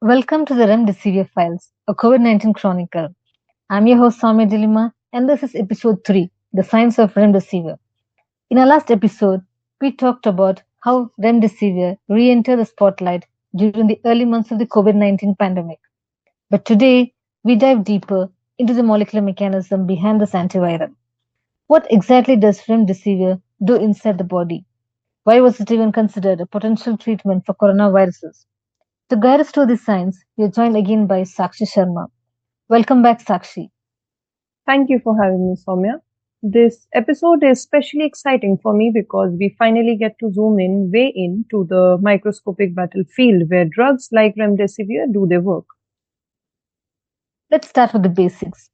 Welcome to the Remdesivir Files, a COVID-19 chronicle. I'm your host Sowmya, and this is episode 3, The Science of Remdesivir. In our last episode, we talked about how Remdesivir re-entered the spotlight during the early months of the COVID-19 pandemic. But today, we dive deeper into the molecular mechanism behind this antiviral. What exactly does Remdesivir do inside the body? Why was it even considered a potential treatment for coronaviruses? To guide us through this science, we are joined again by Saakshi Sharma. Welcome back, Saakshi. Thank you for having me, Sowmya. This episode is especially exciting for me because we finally get to zoom in way into the microscopic battlefield where drugs like remdesivir do their work. Let's start with the basics.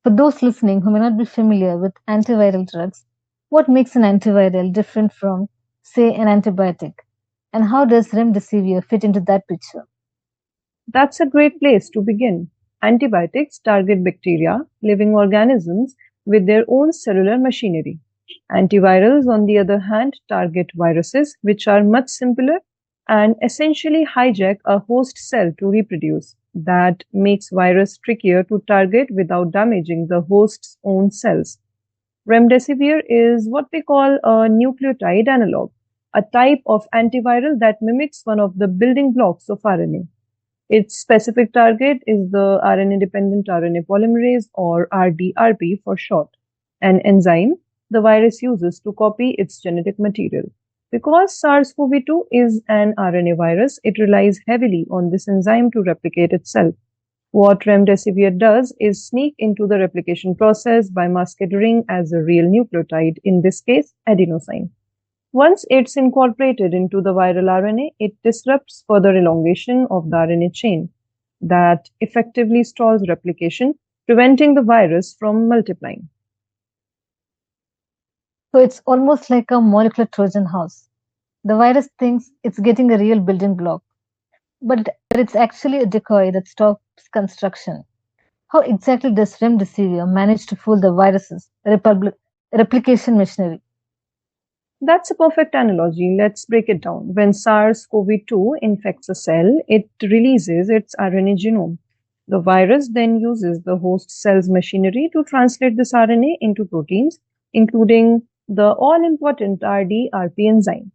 For those listening who may not be familiar with antiviral drugs, what makes an antiviral different from, say, an antibiotic? And how does remdesivir fit into that picture? That's a great place to begin. Antibiotics target bacteria, living organisms with their own cellular machinery. Antivirals, on the other hand, target viruses, which are much simpler and essentially hijack a host cell to reproduce. That makes virus trickier to target without damaging the host's own cells. Remdesivir is what we call a nucleotide analog, a type of antiviral that mimics one of the building blocks of RNA. Its specific target is the RNA-dependent RNA polymerase, or RDRP for short, an enzyme the virus uses to copy its genetic material. Because SARS-CoV-2 is an RNA virus, it relies heavily on this enzyme to replicate itself. What remdesivir does is sneak into the replication process by masquerading as a real nucleotide, in this case, adenosine. Once it's incorporated into the viral RNA, it disrupts further elongation of the RNA chain that effectively stalls replication, preventing the virus from multiplying. So it's almost like a molecular Trojan horse. The virus thinks it's getting a real building block, but it's actually a decoy that stops construction. How exactly does remdesivir manage to fool the virus's replication machinery? That's a perfect analogy. Let's break it down. When SARS-CoV-2 infects a cell, it releases its RNA genome. The virus then uses the host cell's machinery to translate this RNA into proteins, including the all-important RDRP enzyme.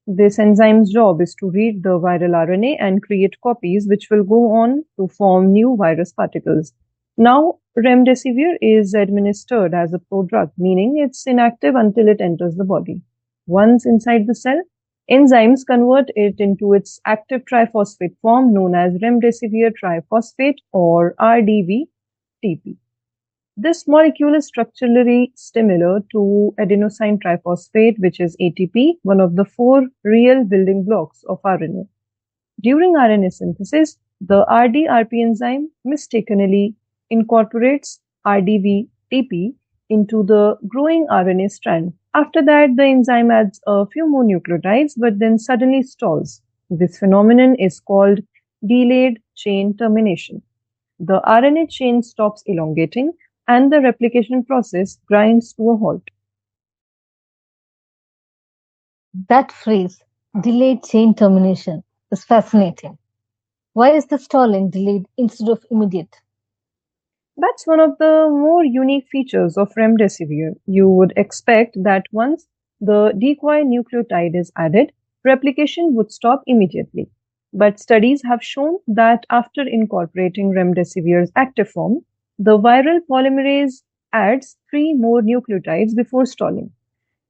This enzyme's job is to read the viral RNA and create copies which will go on to form new virus particles. Now, remdesivir is administered as a prodrug, meaning it's inactive until it enters the body. Once inside the cell, enzymes convert it into its active triphosphate form known as remdesivir triphosphate, or RDV-TP. This molecule is structurally similar to adenosine triphosphate, which is ATP, one of the 4 real building blocks of RNA. During RNA synthesis, the RDRP enzyme mistakenly incorporates RDV-TP into the growing RNA strand. After that, the enzyme adds a few more nucleotides, but then suddenly stalls. This phenomenon is called delayed chain termination. The RNA chain stops elongating and the replication process grinds to a halt. That phrase, delayed chain termination, is fascinating. Why is the stalling delayed instead of immediate? That's one of the more unique features of remdesivir. You would expect that once the decoy nucleotide is added, replication would stop immediately. But studies have shown that after incorporating remdesivir's active form, the viral polymerase adds 3 more nucleotides before stalling.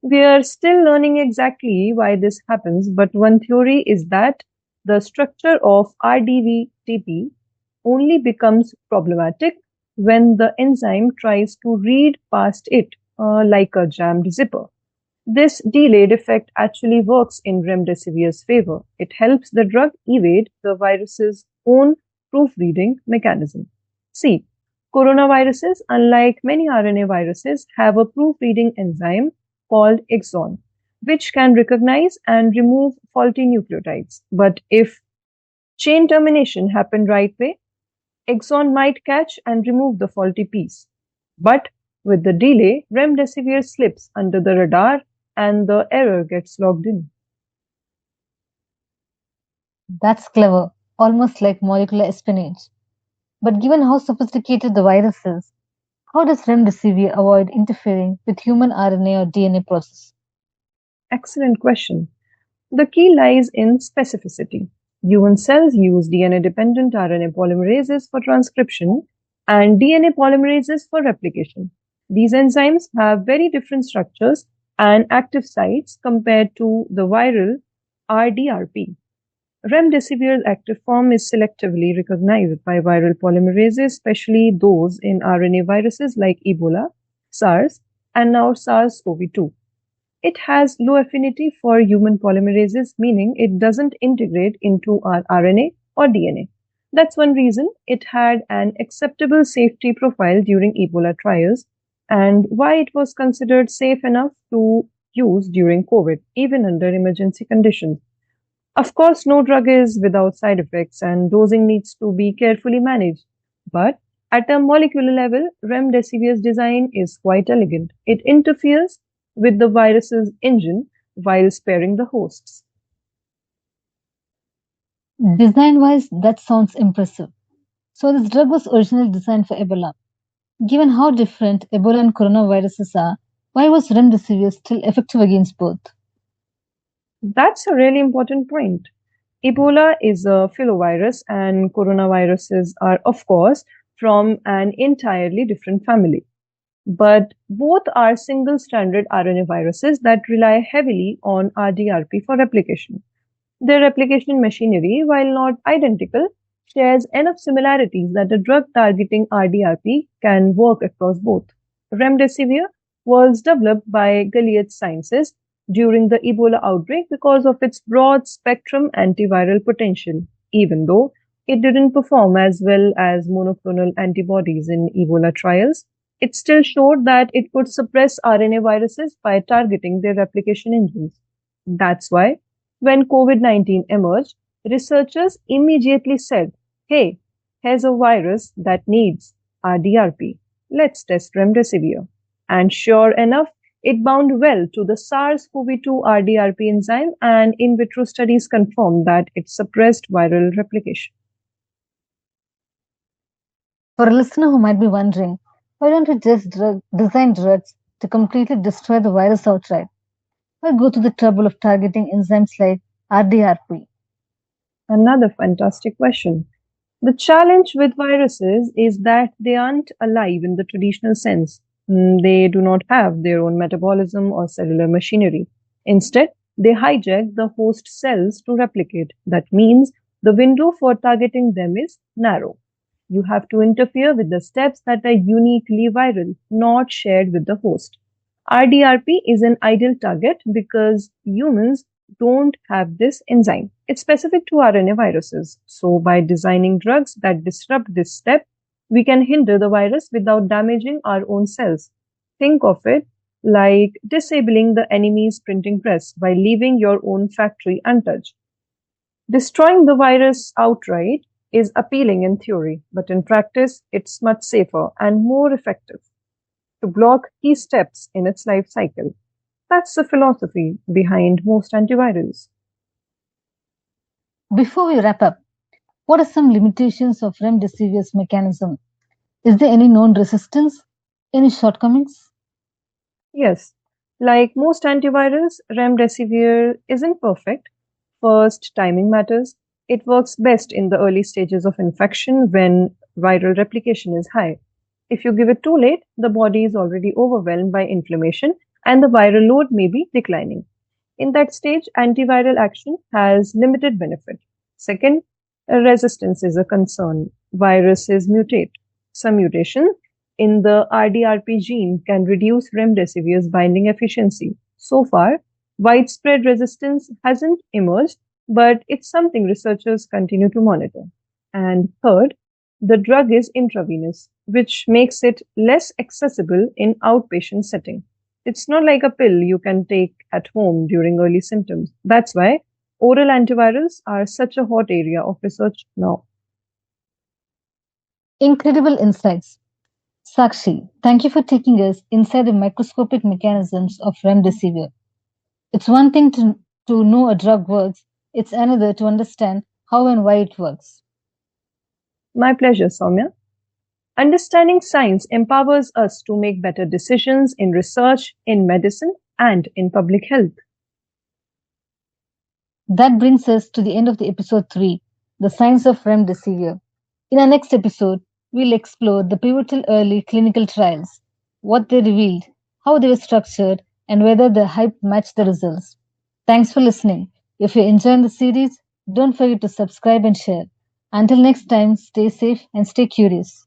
We are still learning exactly why this happens, but one theory is that the structure of RDV-TP only becomes problematic when the enzyme tries to read past it, like a jammed zipper. This delayed effect actually works in remdesivir's favor. It helps the drug evade the virus's own proofreading mechanism. See, coronaviruses, unlike many RNA viruses, have a proofreading enzyme called exon, which can recognize and remove faulty nucleotides. But if chain termination happened right way, exon might catch and remove the faulty piece. But with the delay, remdesivir slips under the radar and the error gets logged in. That's clever, almost like molecular espionage. But given how sophisticated the virus is, how does remdesivir avoid interfering with human RNA or DNA process? Excellent question. The key lies in specificity. Human cells use DNA dependent RNA polymerases for transcription and DNA polymerases for replication. These enzymes have very different structures and active sites compared to the viral RDRP. Remdesivir's active form is selectively recognized by viral polymerases, especially those in RNA viruses like Ebola, SARS, and now SARS-CoV-2. It has low affinity for human polymerases, meaning it doesn't integrate into our RNA or DNA. That's one reason it had an acceptable safety profile during Ebola trials and why it was considered safe enough to use during COVID, even under emergency conditions. Of course, no drug is without side effects and dosing needs to be carefully managed. But at a molecular level, remdesivir's design is quite elegant. It interferes with the virus's engine while sparing the hosts. Design-wise, that sounds impressive. So this drug was originally designed for Ebola. Given how different Ebola and coronaviruses are, why was remdesivir still effective against both? That's a really important point. Ebola is a filovirus, and coronaviruses are, of course, from an entirely different family. But both are single stranded RNA viruses that rely heavily on RDRP for replication. Their replication machinery, while not identical, shares enough similarities that a drug targeting RDRP can work across both. Remdesivir was developed by Gilead Sciences during the Ebola outbreak because of its broad spectrum antiviral potential, even though it didn't perform as well as monoclonal antibodies in Ebola trials. It still showed that it could suppress RNA viruses by targeting their replication engines. That's why, when COVID-19 emerged, researchers immediately said, hey, here's a virus that needs RDRP. Let's test remdesivir. And sure enough, it bound well to the SARS-CoV-2 RDRP enzyme, and in vitro studies confirmed that it suppressed viral replication. For a listener who might be wondering, why don't we just design drugs to completely destroy the virus outright? Why go to the trouble of targeting enzymes like RDRP? Another fantastic question. The challenge with viruses is that they aren't alive in the traditional sense. They do not have their own metabolism or cellular machinery. Instead, they hijack the host cells to replicate. That means the window for targeting them is narrow. You have to interfere with the steps that are uniquely viral, not shared with the host. RDRP is an ideal target because humans don't have this enzyme. It's specific to RNA viruses. So, by designing drugs that disrupt this step, we can hinder the virus without damaging our own cells. Think of it like disabling the enemy's printing press while leaving your own factory untouched. Destroying the virus outright is appealing in theory, but in practice, it's much safer and more effective to block key steps in its life cycle. That's the philosophy behind most antivirals. Before we wrap up, what are some limitations of remdesivir's mechanism? Is there any known resistance? Any shortcomings? Yes, like most antivirals, remdesivir isn't perfect. First, timing matters. It works best in the early stages of infection when viral replication is high. If you give it too late, the body is already overwhelmed by inflammation and the viral load may be declining. In that stage, antiviral action has limited benefit. Second, resistance is a concern. Viruses mutate. Some mutation in the RDRP gene can reduce remdesivir's binding efficiency. So far, widespread resistance hasn't emerged, but it's something researchers continue to monitor. And third, the drug is intravenous, which makes it less accessible in outpatient setting. It's not like a pill you can take at home during early symptoms. That's why oral antivirals are such a hot area of research now. Incredible insights. Saakshi, thank you for taking us inside the microscopic mechanisms of remdesivir. It's one thing to know a drug works, it's another to understand how and why it works. My pleasure, Sowmya. Understanding science empowers us to make better decisions in research, in medicine, and in public health. That brings us to the end of the episode 3, The Science of Remdesivir. In our next episode, we'll explore the pivotal early clinical trials, what they revealed, how they were structured, and whether the hype matched the results. Thanks for listening. If you're enjoying the series, don't forget to subscribe and share. Until next time, stay safe and stay curious.